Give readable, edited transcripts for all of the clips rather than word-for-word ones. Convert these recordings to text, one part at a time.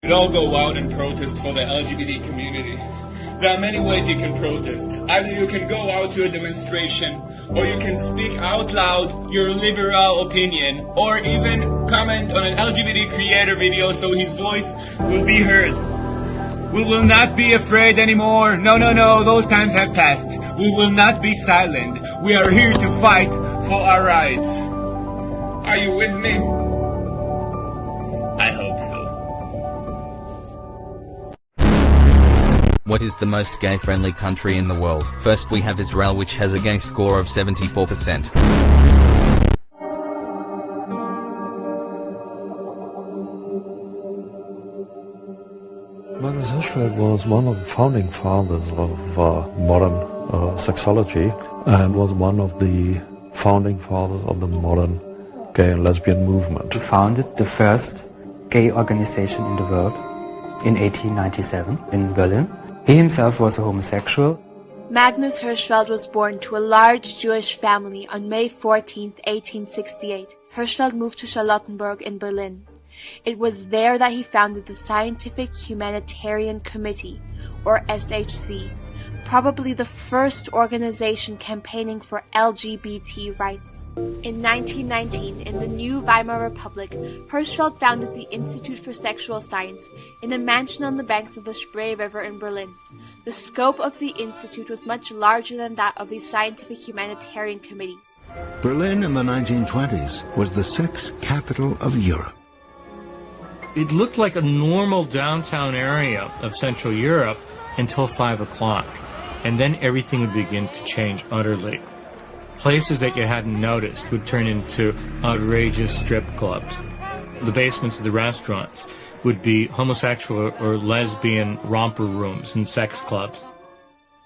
should all go out and protest for the LGBT community. There are many ways you can protest. Either you can go out to a demonstration, or you can speak out loud your liberal opinion, or even comment on an LGBT creator video so his voice will be heard. We will not be afraid anymore. No, those times have passed. We will not be silent. We are here to fight for our rights. Are you with me? I hope so. What is the most gay-friendly country in the world? First we have Israel, which has a gay score of 74%. Magnus Hirschfeld was one of the founding fathers of modern sexology, and was one of the founding fathers of the modern gay and lesbian movement. He founded the first gay organization in the world in 1897 in Berlin. He himself was a homosexual. Magnus Hirschfeld was born to a large Jewish family on May 14, 1868. Hirschfeld moved to Charlottenburg in Berlin. It was there that he founded the Scientific Humanitarian Committee, or SHC, probably the first organization campaigning for LGBT rights. In 1919, in the new Weimar Republic, Hirschfeld founded the Institute for Sexual Science in a mansion on the banks of the Spree River in Berlin. The scope of the institute was much larger than that of the Scientific Humanitarian Committee. Berlin in the 1920s was the sex capital of Europe. It looked like a normal downtown area of Central Europe until 5 o'clock. And then everything would begin to change utterly. Places that you hadn't noticed would turn into outrageous strip clubs. The basements of the restaurants would be homosexual or lesbian romper rooms and sex clubs.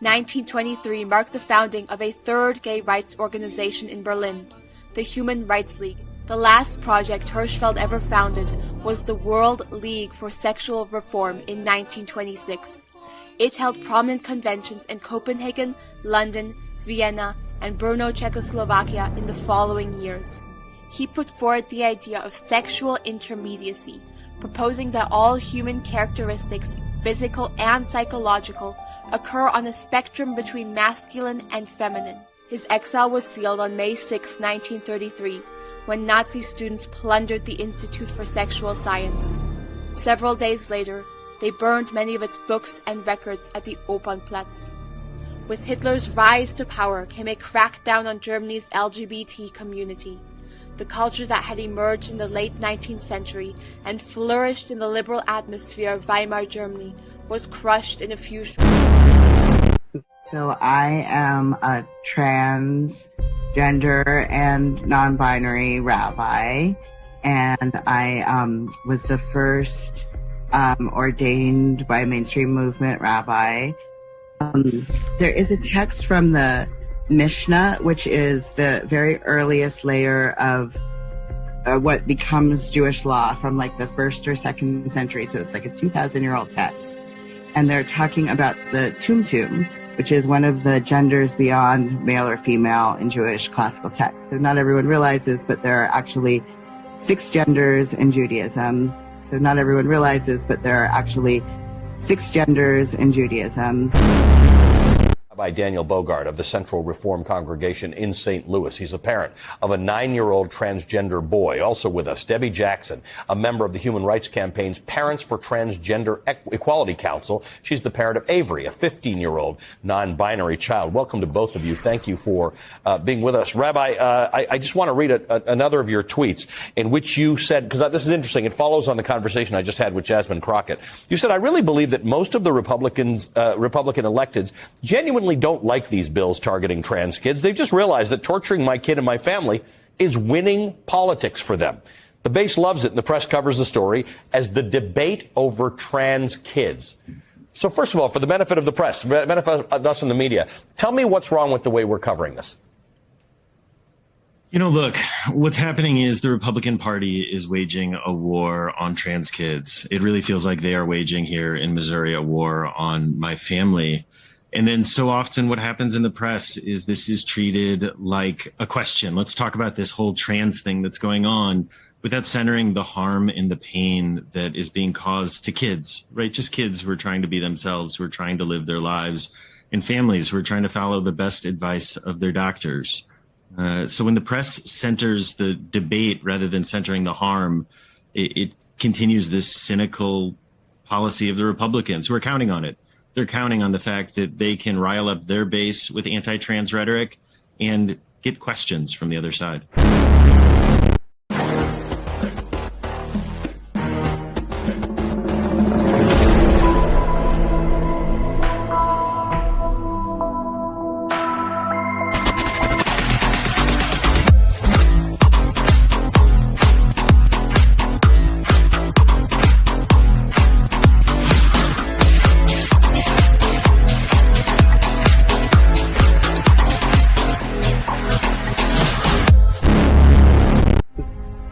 1923 marked the founding of a third gay rights organization in Berlin, the Human Rights League. The last project Hirschfeld ever founded was the World League for Sexual Reform in 1926. It held prominent conventions in Copenhagen, London, Vienna, and Brno, Czechoslovakia in the following years. He put forward the idea of sexual intermediacy, proposing that all human characteristics, physical and psychological, occur on a spectrum between masculine and feminine. His exile was sealed on May 6, 1933, when Nazi students plundered the Institute for Sexual Science. Several days later, they burned many of its books and records at the Opernplatz. With Hitler's rise to power came a crackdown on Germany's LGBT community. The culture that had emerged in the late 19th century and flourished in the liberal atmosphere of Weimar Germany was crushed in a few. So I am a transgender and non-binary rabbi, and I was the first ordained by a mainstream movement rabbi. There is a text from the Mishnah, which is the very earliest layer of what becomes Jewish law from like the 1st or 2nd century. So it's like a 2,000-year-old text. And they're talking about the tumtum, which is one of the genders beyond male or female in Jewish classical texts. So not everyone realizes, but there are actually 6 genders in Judaism. So not everyone realizes, but there are actually 6 genders in Judaism. By Daniel Bogart of the Central Reform Congregation in St. Louis. He's a parent of a 9-year-old transgender boy. Also with us, Debbie Jackson, a member of the Human Rights Campaign's Parents for Transgender Equality Council. She's the parent of Avery, a 15-year-old non-binary child. Welcome to both of you. Thank you for being with us. Rabbi, I just want to read another of your tweets in which you said, because this is interesting, it follows on the conversation I just had with Jasmine Crockett. You said, I really believe that most of the Republican electeds genuinely don't like these bills targeting trans kids. They've just realized that torturing my kid and my family is winning politics for them. The base loves it, and the press covers the story as the debate over trans kids. So first of all, for the benefit of the press, the benefit of us in the media, tell me what's wrong with the way we're covering this. You know, look, what's happening is the Republican Party is waging a war on trans kids. It really feels like they are waging here in Missouri a war on my family. And then so often what happens in the press is this is treated like a question. Let's talk about this whole trans thing that's going on. without centering the harm and the pain that is being caused to kids, right? Just kids who are trying to be themselves, who are trying to live their lives, and families who are trying to follow the best advice of their doctors. So when the press centers the debate rather than centering the harm, it continues this cynical policy of the Republicans who are counting on it. They're counting on the fact that they can rile up their base with anti-trans rhetoric and get questions from the other side.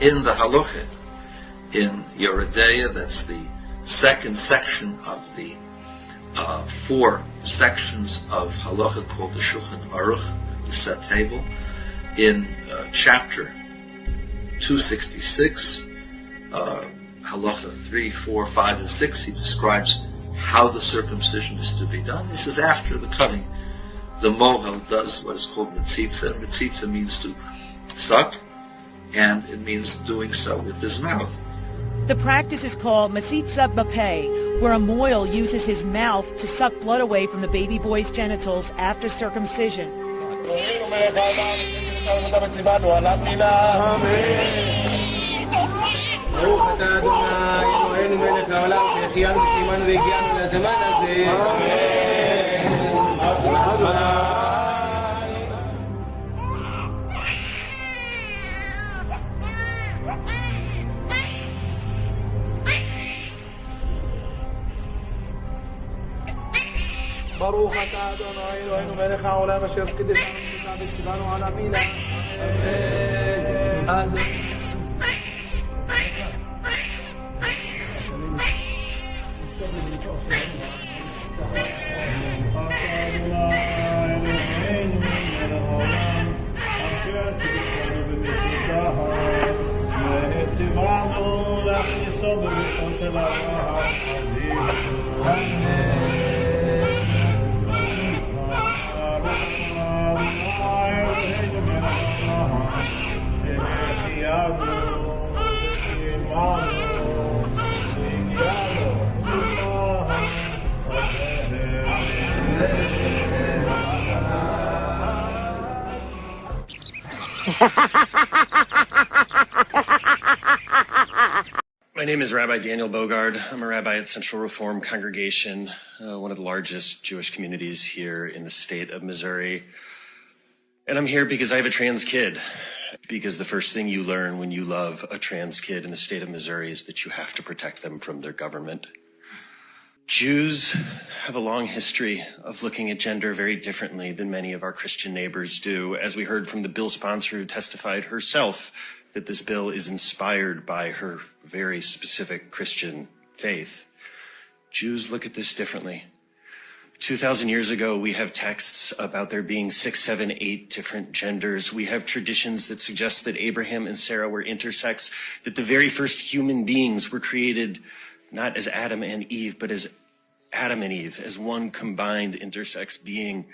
In the Halachah, in Yoredeya, that's the second section of the 4 sections of Halacha called the Shulchan Aruch, the set table. In chapter 266, Halacha 3, 4, 5, and 6, he describes how the circumcision is to be done. He says after the cutting, the mohel does what is called mitzitza. Mitzitza means to suck, and it means doing so with his mouth. The practice is called Masitza Bapeh, where a mohel uses his mouth to suck blood away from the baby boy's genitals after circumcision. ברוך אתה אדוני אלוהינו מלך העולם אשר קידשנו וציוונו על המילה. אמן. My name is Rabbi Daniel Bogard. I'm a rabbi at Central Reform Congregation, one of the largest Jewish communities here in the state of Missouri. And I'm here because I have a trans kid. Because the first thing you learn when you love a trans kid in the state of Missouri is that you have to protect them from their government. Jews have a long history of looking at gender very differently than many of our Christian neighbors do, as we heard from the bill sponsor who testified herself that this bill is inspired by her very specific Christian faith. Jews look at this differently. 2,000 years ago, we have texts about there being 6, 7, 8 different genders. We have traditions that suggest that Abraham and Sarah were intersex, that the very first human beings were created not as Adam and Eve, but as Adam and Eve, as one combined intersex being.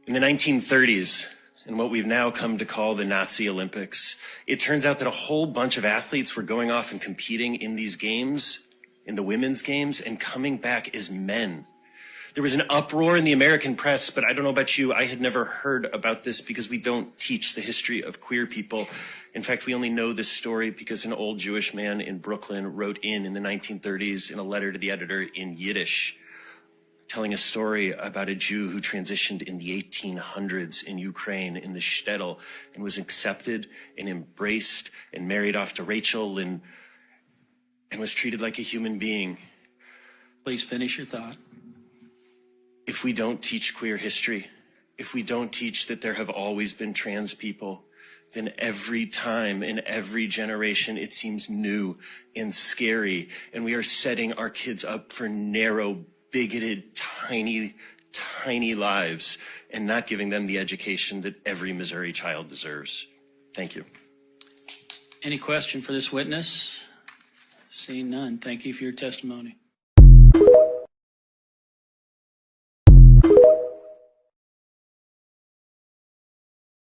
In the 1930s, in what we've now come to call the Nazi Olympics, it turns out that a whole bunch of athletes were going off and competing in these games, in the women's games, and coming back as men. There was an uproar in the American press, but I don't know about you, I had never heard about this because we don't teach the history of queer people. In fact, we only know this story because an old Jewish man in Brooklyn wrote in the 1930s in a letter to the editor in Yiddish, telling a story about a Jew who transitioned in the 1800s in Ukraine, in the shtetl, and was accepted and embraced and married off to Rachel and was treated like a human being. Please finish your thought. If we don't teach queer history, if we don't teach that there have always been trans people, then every time in every generation it seems new and scary, and we are setting our kids up for narrow, bigoted, tiny lives and not giving them the education that every Missouri child deserves. Thank you. Any question for this witness? Seeing none, thank you for your testimony.